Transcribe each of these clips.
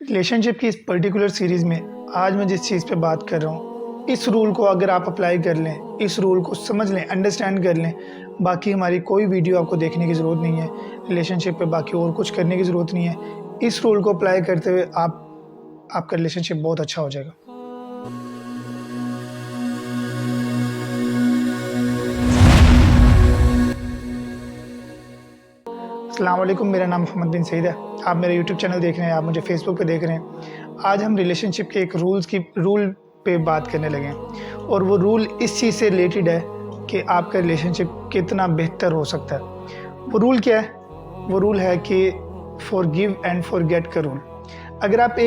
Relation شپ کی اس particular series میں آج میں جس چیز پہ بات کر رہا ہوں، اس رول کو اگر آپ اپلائی کر لیں، اس رول کو سمجھ لیں، انڈرسٹینڈ کر لیں، باقی ہماری کوئی ویڈیو آپ کو دیکھنے کی ضرورت نہیں ہے، ریلیشن شپ پہ باقی اور کچھ کرنے کی ضرورت نہیں ہے۔ اس رول کو اپلائی کرتے ہوئے آپ کا ریلیشن شپ بہت اچھا ہو جائے گا۔ السلام علیکم، میرا نام محمد بن سعید ہے۔ آپ میرا یوٹیوب چینل دیکھ رہے ہیں، آپ مجھے فیس بک پہ دیکھ رہے ہیں۔ آج ہم ریلیشن شپ کے ایک رول پہ بات کرنے لگے ہیں، اور وہ رول اس چیز سے ریلیٹڈ ہے کہ آپ کا ریلیشن شپ کتنا بہتر ہو سکتا ہے۔ وہ رول کیا ہے؟ وہ رول ہے کہ فارگیو اینڈ فارگیٹ کا رول۔ اگر آپ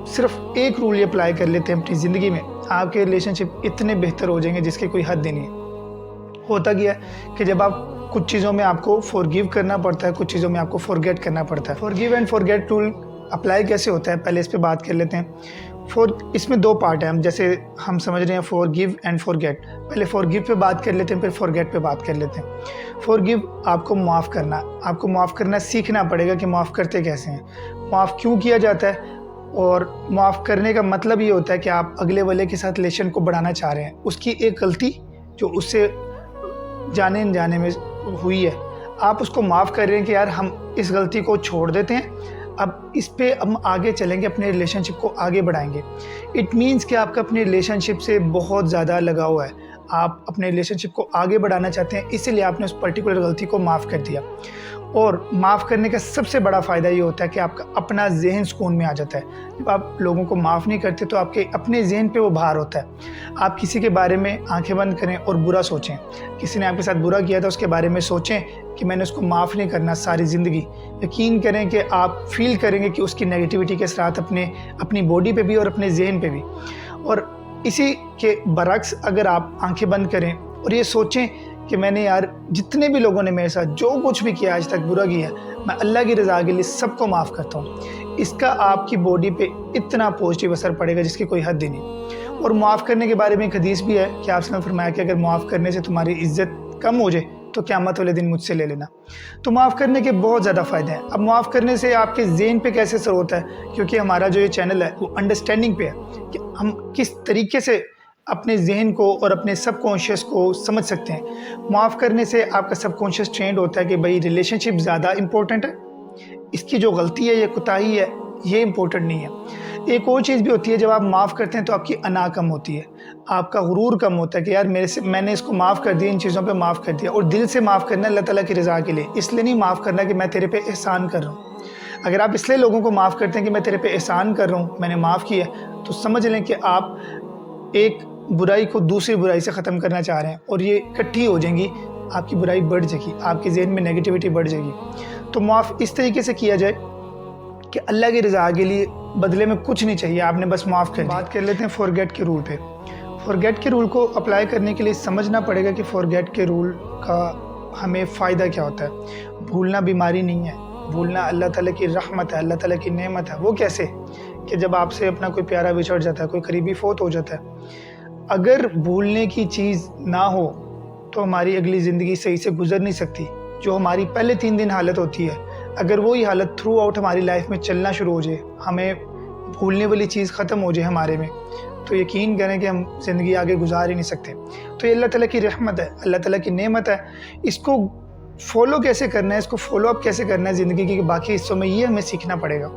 صرف ایک رول اپلائی کر لیتے ہیں اپنی زندگی میں، آپ کے ریلیشن شپ اتنے بہتر ہو جائیں گے جس کی کوئی حد ہی نہیں ہے۔ ہوتا کیا ہے کہ جب آپ کچھ چیزوں میں آپ کو فارگیو کرنا پڑتا ہے، کچھ چیزوں میں آپ کو فارگیٹ کرنا پڑتا ہے۔ Forgive and forget rule apply کیسے ہوتا ہے، پہلے اس پہ بات کر لیتے ہیں۔ اس میں دو پارٹ ہیں، جیسے ہم سمجھ رہے ہیں فارگیو اینڈ فارگیٹ۔ پہلے فارگیو پہ بات کر لیتے ہیں، پھر فارگیٹ پہ بات کر لیتے ہیں۔ فارگیو آپ کو معاف کرنا سیکھنا پڑے گا کہ معاف کرتے کیسے ہیں، معاف کیوں کیا جاتا ہے، اور معاف کرنے کا مطلب یہ ہوتا ہے کہ آپ اگلے والے کے ساتھ ریلیشن کو بڑھانا چاہ رہے ہیں، اس کی ایک غلطی جو اس سے جانے انجانے میں ہوئی ہے، آپ اس کو معاف کر رہے ہیں کہ یار ہم اس غلطی کو چھوڑ دیتے ہیں، اب اس پہ ہم آگے چلیں گے، اپنے ریلیشن شپ کو آگے بڑھائیں گے۔ اٹ مینس کہ آپ کا اپنے ریلیشن شپ سے بہت زیادہ لگاؤ ہے، آپ اپنے ریلیشن شپ کو آگے بڑھانا چاہتے ہیں، اسی لیے آپ نے اس پرٹیکولر غلطی کو معاف کر دیا۔ اور معاف کرنے کا سب سے بڑا فائدہ یہ ہوتا ہے کہ آپ کا اپنا ذہن سکون میں آ جاتا ہے۔ جب آپ لوگوں کو معاف نہیں کرتے تو آپ کے اپنے ذہن پہ وہ بھار ہوتا ہے۔ آپ کسی کے بارے میں آنکھیں بند کریں اور برا سوچیں، کسی نے آپ کے ساتھ برا کیا تھا اس کے بارے میں سوچیں کہ میں نے اس کو معاف نہیں کرنا ساری زندگی۔ یقین کریں کہ آپ فیل کریں گے کہ اس کی نیگیٹیوٹی کے ساتھ اپنی باڈی پہ بھی اور اپنے ذہن پہ بھی۔ اور اسی کے برعکس اگر آپ آنکھیں بند کریں اور یہ سوچیں کہ میں نے یار جتنے بھی لوگوں نے میرے ساتھ جو کچھ بھی کیا آج تک برا کیا، میں اللہ کی رضا کے لیے سب کو معاف کرتا ہوں، اس کا آپ کی باڈی پہ اتنا پازیٹیو اثر پڑے گا جس کی کوئی حد ہی نہیں۔ اور معاف کرنے کے بارے میں ایک حدیث بھی ہے کہ آپ نے فرمایا کہ اگر معاف کرنے سے تمہاری عزت کم ہو جائے تو قیامت والے دن مجھ سے لے لینا۔ تو معاف کرنے کے بہت زیادہ فائدے ہیں۔ اب معاف کرنے سے آپ کے ذہن پہ کیسے اثر ہوتا ہے، کیونکہ ہمارا جو یہ چینل ہے وہ انڈرسٹینڈنگ پہ ہے کہ ہم کس طریقے سے اپنے ذہن کو اور اپنے سب کانشیس کو سمجھ سکتے ہیں۔ معاف کرنے سے آپ کا سب کانشیس ٹرینڈ ہوتا ہے کہ بھائی ریلیشن شپ زیادہ امپورٹنٹ ہے، اس کی جو غلطی ہے یا کوتاہی ہے یہ امپورٹنٹ نہیں ہے۔ ایک اور چیز بھی ہوتی ہے، جب آپ معاف کرتے ہیں تو آپ کی انا کم ہوتی ہے، آپ کا غرور کم ہوتا ہے کہ یار میں نے اس کو معاف کر دیا، ان چیزوں پہ معاف کر دیا۔ اور دل سے معاف کرنا اللہ تعالیٰ کی رضا کے لیے، اس لیے نہیں معاف کرنا کہ میں تیرے پہ احسان کر رہا ہوں۔ اگر آپ اس لیے لوگوں کو معاف کرتے ہیں کہ میں تیرے پہ احسان کر رہا ہوں، میں نے معاف کیا، تو سمجھ لیں کہ آپ ایک برائی کو دوسری برائی سے ختم کرنا چاہ رہے ہیں، اور یہ اکٹھی ہو جائیں گی، آپ کی برائی بڑھ جائے گی، آپ کے ذہن میں نیگیٹیوٹی بڑھ جائے گی۔ تو معاف اس طریقے سے کیا جائے کہ اللہ کی رضا کے لیے بدلے میں کچھ نہیں چاہیے، آپ نے بس معاف کر دیا۔ بات کر لیتے ہیں فارگیٹ کے رول پہ۔ فارگیٹ کے رول کو اپلائی کرنے کے لیے سمجھنا پڑے گا کہ فارگیٹ کے رول کا ہمیں فائدہ کیا ہوتا ہے۔ بھولنا بیماری نہیں ہے، بھولنا اللہ تعالیٰ کی رحمت ہے، اللہ تعالیٰ کی نعمت ہے۔ وہ کیسے کہ جب آپ سے اپنا کوئی پیارا بچھڑ جاتا ہے، کوئی قریبی فوت ہو جاتا ہے، اگر بھولنے کی چیز نہ ہو تو ہماری اگلی زندگی صحیح سے گزر نہیں سکتی۔ جو ہماری پہلے 3 دن حالت ہوتی ہے، اگر وہی حالت تھرو آؤٹ ہماری لائف میں چلنا شروع ہو جائے، ہمیں بھولنے والی چیز ختم ہو جائے ہمارے میں، تو یقین کریں کہ ہم زندگی آگے گزار ہی نہیں سکتے۔ تو یہ اللہ تعالیٰ کی رحمت ہے، اللہ تعالیٰ کی نعمت ہے۔ اس کو فالو کیسے کرنا ہے، اس کو فالو اپ کیسے کرنا ہے زندگی کے باقی حصوں میں، یہ ہمیں سیکھنا پڑے گا۔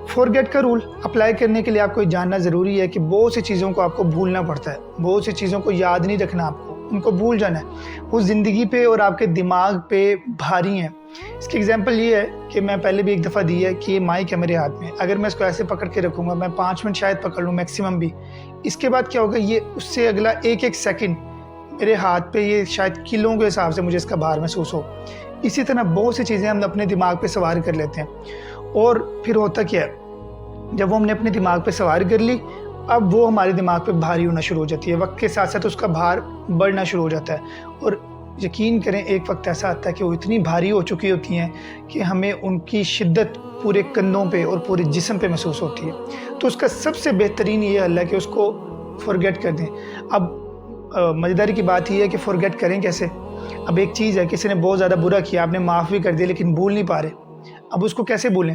فارگیٹ کا رول اپلائی کرنے کے لیے آپ کو جاننا ضروری ہے کہ بہت سی چیزوں کو آپ کو بھولنا پڑتا ہے، بہت سی چیزوں کو یاد نہیں رکھنا، آپ کو ان کو بھول جانا ہے۔ وہ زندگی پہ اور آپ کے دماغ پہ بھاری ہیں۔ اس کی ایگزامپل یہ ہے کہ میں پہلے بھی ایک دفعہ دی ہے کہ یہ مائک ہے میرے ہاتھ میں، اگر میں اس کو ایسے پکڑ کے رکھوں گا، میں 5 منٹ شاید پکڑ لوں میکسیمم بھی، اس کے بعد کیا ہوگا، یہ اس سے اگلا ایک سیکنڈ میرے ہاتھ پہ یہ شاید کلوں کے حساب سے مجھے اس کا بھار محسوس ہو۔ اسی طرح بہت سی چیزیں ہم اپنے دماغ پہ سوار کر لیتے ہیں، اور پھر ہوتا کیا ہے، جب وہ ہم نے اپنے دماغ پہ سوار کر لی، اب وہ ہمارے دماغ پہ بھاری ہونا شروع ہو جاتی ہے، وقت کے ساتھ ساتھ اس کا بھار بڑھنا شروع ہو جاتا ہے۔ اور یقین کریں ایک وقت ایسا آتا ہے کہ وہ اتنی بھاری ہو چکی ہوتی ہیں کہ ہمیں ان کی شدت پورے کندھوں پہ اور پورے جسم پہ محسوس ہوتی ہے۔ تو اس کا سب سے بہترین یہ حل ہے کہ اس کو فارگیٹ کر دیں۔ اب مزیداری کی بات یہ ہے کہ فارگیٹ کریں کیسے۔ اب ایک چیز ہے، کسی نے بہت زیادہ برا کیا، آپ نے معاف بھی کر دیا لیکن بھول نہیں پا رہے، اب اس کو کیسے بھولیں؟